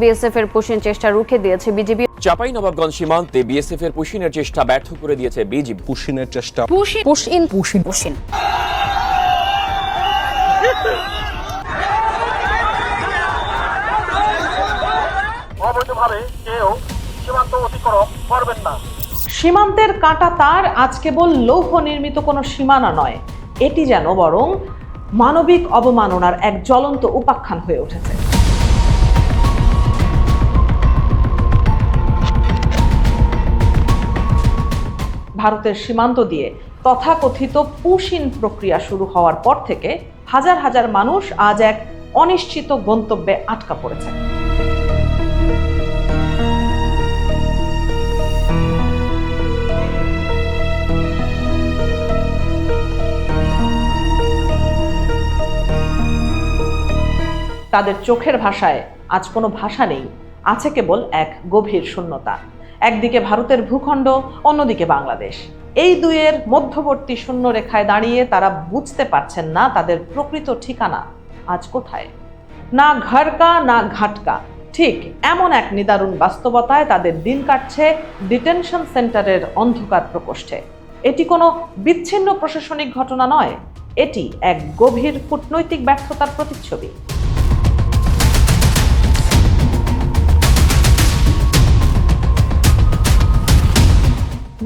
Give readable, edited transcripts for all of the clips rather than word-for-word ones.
BSF এর push in চেষ্টা রুখে দিয়েছে বিজিবি। চাঁপাইনবাবগঞ্জ সীমান্তে বিএসএফ এর পুশিনের চেষ্টা ব্যর্থ করে দিয়েছে বিজিবি। পুশিনের চেষ্টা পুশিন অবৈধভাবে কেউ সীমান্ত অতিক্রম করবেন না। সীমান্তের কাঁটা তার আজ কেবল লৌহ নির্মিত কোনো সীমানা নয়, এটি যেন বরং মানবিক অবমাননার এক জ্বলন্ত উপাখ্যান হয়ে উঠেছে। ভারতের সীমান্ত দিয়ে তথাকথিত পুশিন প্রক্রিয়া শুরু হওয়ার পর থেকে হাজার হাজার মানুষ আজ এক অনিশ্চিত গন্তব্যে আটকা পড়েছে। তাদের চোখের ভাষায় আজ কোনো ভাষা নেই, আছে কেবল এক গভীর শূন্যতা। একদিকে ভারতের ভূখণ্ড, অন্যদিকে বাংলাদেশ। এই দুইয়ের মধ্যবর্তী শূন্য রেখায় দাঁড়িয়ে তারা বুঝতে পারছেন না তাদের প্রকৃত ঠিকানা আজ কোথায়। না ঘরকা না ঘাটকা, ঠিক এমন এক নিদারুণ বাস্তবতায় তাদের দিন কাটছে ডিটেনশন সেন্টারের অন্ধকার প্রকোষ্ঠে। এটি কোনো বিচ্ছিন্ন প্রশাসনিক ঘটনা নয়, এটি এক গভীর কূটনৈতিক ব্যর্থতার প্রতিচ্ছবি।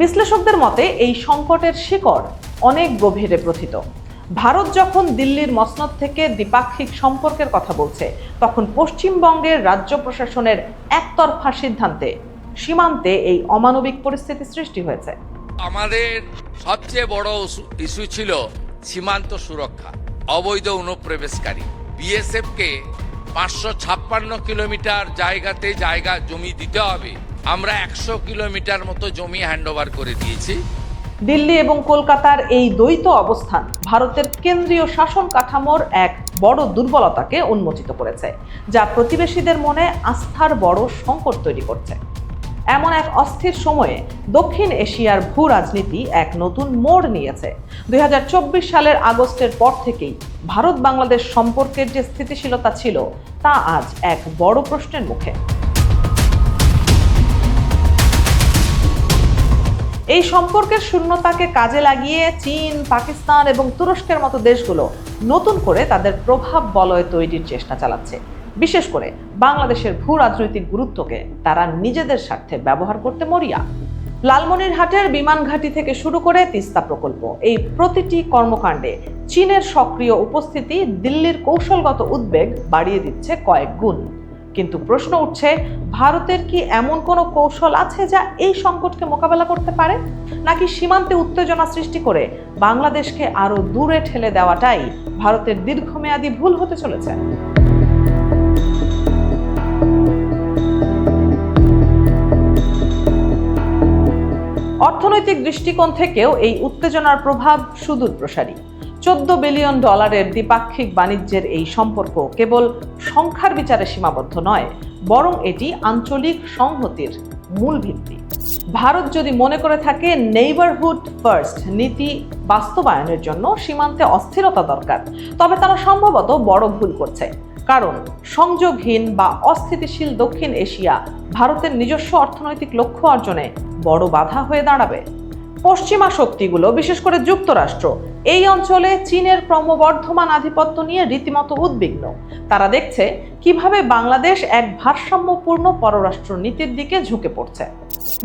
বিশ্লেষকদের মতে এই সংকটের শিকড় অনেক গভীরে প্রথিত। ভারত যখন দিল্লির মসনদ থেকে দ্বিপাক্ষিক সম্পর্কের কথা বলছে, তখন পশ্চিমবঙ্গের রাজ্য প্রশাসনের একতরফা সিদ্ধান্তে সীমান্তে এই অমানবিক পরিস্থিতি সৃষ্টি হয়েছে। আমাদের সবচেয়ে বড় ইস্যু ছিল সীমান্ত সুরক্ষা, অবৈধ অনুপ্রবেশকারী। বিএসএফ কে 556 কিলোমিটার জায়গা জমি দিতে হবে। আমরা 100 কিলোমিটার মতো জমি হ্যান্ডওভার করে দিয়েছি। দিল্লি এবং কলকাতার এই দ্বৈত অবস্থান ভারতের কেন্দ্রীয় শাসন কাঠামোর এক বড় দুর্বলতাকে উন্মোচিত করেছে, যা প্রতিবেশীদের মনে আস্থার বড় সংকট তৈরি করছে। এমন এক অস্থির সময়ে দক্ষিণ এশিয়ার ভূ রাজনীতি এক নতুন মোড় নিয়েছে। 2024 সালের আগস্টের পর থেকেই ভারত বাংলাদেশ সম্পর্কের যে স্থিতিশীলতা ছিল, তা আজ এক বড় প্রশ্নের মুখে। এই সম্পর্কের শূন্যতাকে কাজে লাগিয়ে চীন, পাকিস্তান এবং তুরস্কের মতো দেশগুলো নতুন করে তাদের প্রভাব বলয় তৈরির চেষ্টা চালাচ্ছে। বিশেষ করে বাংলাদেশের ভূ রাজনৈতিক গুরুত্বকে তারা নিজেদের স্বার্থে ব্যবহার করতে মরিয়া। লালমনিরহাটের বিমান ঘাঁটি থেকে শুরু করে তিস্তা প্রকল্প, এই প্রতিটি কর্মকাণ্ডে চীনের সক্রিয় উপস্থিতি দিল্লির কৌশলগত উদ্বেগ বাড়িয়ে দিচ্ছে কয়েক গুণ। কিন্তু প্রশ্ন উঠছে, ভারতের কি এমন কোনো কৌশল আছে যা এই সংকটকে মোকাবেলা করতে পারে, নাকি সীমান্তে উত্তেজনা সৃষ্টি করে বাংলাদেশকে আরো দূরে ঠেলে দেওয়াটাই ভারতের দীর্ঘমেয়াদী ভুল হতে চলেছে? অর্থনৈতিক দৃষ্টিকোণ থেকেও এই উত্তেজনার প্রভাব সুদূর প্রসারী। $14 বিলিয়ন দ্বিপাক্ষিক বাণিজ্যের এই সম্পর্ক কেবল সংখ্যার বিচারে সীমাবদ্ধ নয়, বরং এটি আঞ্চলিক সংহতির মূল ভিত্তি। ভারত যদি মনে করে থাকে নেইবারহুড ফার্স্ট নীতি বাস্তবায়নের জন্য সীমান্তে অস্থিরতা দরকার, তবে তারা সম্ভবত বড় ভুল করছে। কারণ সংযোগহীন বা অস্থিতিশীল দক্ষিণ এশিয়া ভারতের নিজস্ব অর্থনৈতিক লক্ষ্য অর্জনে বড় বাধা হয়ে দাঁড়াবে। পশ্চিমা শক্তিগুলো, বিশেষ করে যুক্তরাষ্ট্র, এই অঞ্চলে চীনের ক্রমবর্ধমান আধিপত্য নিয়ে রীতিমতো উদ্বিগ্ন। তারা দেখছে কিভাবে বাংলাদেশ এক ভারসাম্যপূর্ণ পররাষ্ট্র নীতির দিকে ঝুঁকে পড়ছে।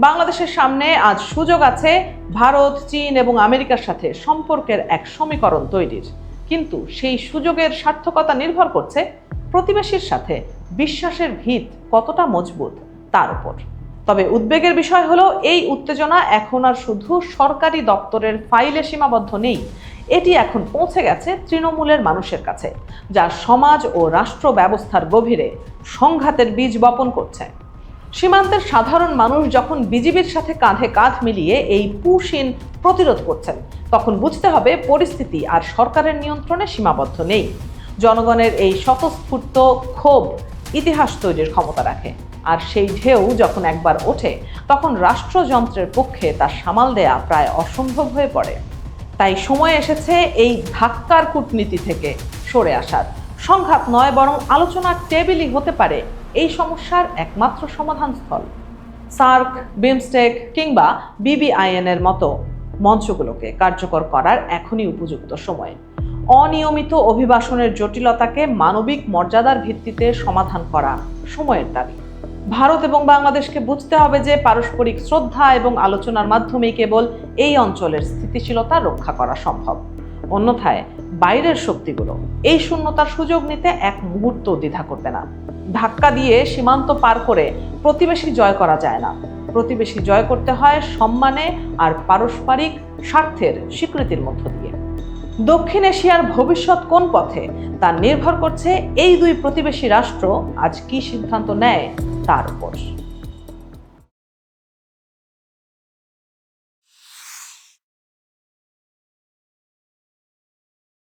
বাংলাদেশের সামনে আজ সুযোগ আছে ভারত, চীন এবং আমেরিকার সাথে সম্পর্কের এক সমীকরণ তৈরির, কিন্তু সেই সুযোগের সার্থকতা নির্ভর করছে প্রতিবেশীর সাথে বিশ্বাসের ভিত কতটা মজবুত তার উপর। তবে উদ্বেগের বিষয় হলো, এই উত্তেজনা এখন আর শুধু সরকারি দপ্তরের ফাইলে সীমাবদ্ধ নেই, এটি এখন পৌঁছে গেছে তৃণমূলের মানুষের কাছে, যা সমাজ ও রাষ্ট্র ব্যবস্থার গভীরে সংঘাতের বীজ বপন করছে। সীমান্তের সাধারণ মানুষ যখন বিজিবির সাথে কাঁধে কাঁধ মিলিয়ে এই পুশিন প্রতিরোধ করছেন, তখন বুঝতে হবে পরিস্থিতি আর সরকারের নিয়ন্ত্রণে সীমাবদ্ধ নেই। জনগণের এই স্বতঃস্ফূর্ত ক্ষোভ ইতিহাস তৈরির ক্ষমতা রাখে, আর সেই ঢেউ যখন একবার ওঠে, তখন রাষ্ট্রযন্ত্রের পক্ষে তা সামাল দেয়া প্রায় অসম্ভব হয়ে পড়ে। তাই সময় এসেছে এই ধাক্কার কূটনীতি থেকে সরে আসার। সংঘাত নয়, বরং আলোচনার টেবিলই হতে পারে এই সমস্যার একমাত্র সমাধানস্থল। সার্ক, বিমস্টেক কিংবা BBIN এর মতো মঞ্চগুলোকে কার্যকর করার এখনই উপযুক্ত সময়। অনিয়মিত অভিবাসনের জটিলতাকে মানবিক মর্যাদার ভিত্তিতে সমাধান করা সময়ের দাবি। ভারত এবং বাংলাদেশকে বুঝতে হবে যে পারস্পরিক শ্রদ্ধা এবং আলোচনার মাধ্যমেই কেবল এই অঞ্চলের স্থিতিশীলতা রক্ষা করা সম্ভব। অন্যথায় বাইরের শক্তিগুলো এই শূন্যতার সুযোগ নিতে এক মুহূর্ত দ্বিধা করবে না। ধাক্কা দিয়ে সীমান্ত পার করে প্রতিবেশী জয় করা যায় না। প্রতিবেশী জয় করতে হয় সম্মানে আর পারস্পরিক স্বার্থের স্বীকৃতির মধ্য দিয়ে। দক্ষিণ এশিয়ার ভবিষ্যৎ কোন পথে তা নির্ভর করছে এই দুই প্রতিবেশী রাষ্ট্র আজ কি সিদ্ধান্ত নেয় তার উপর।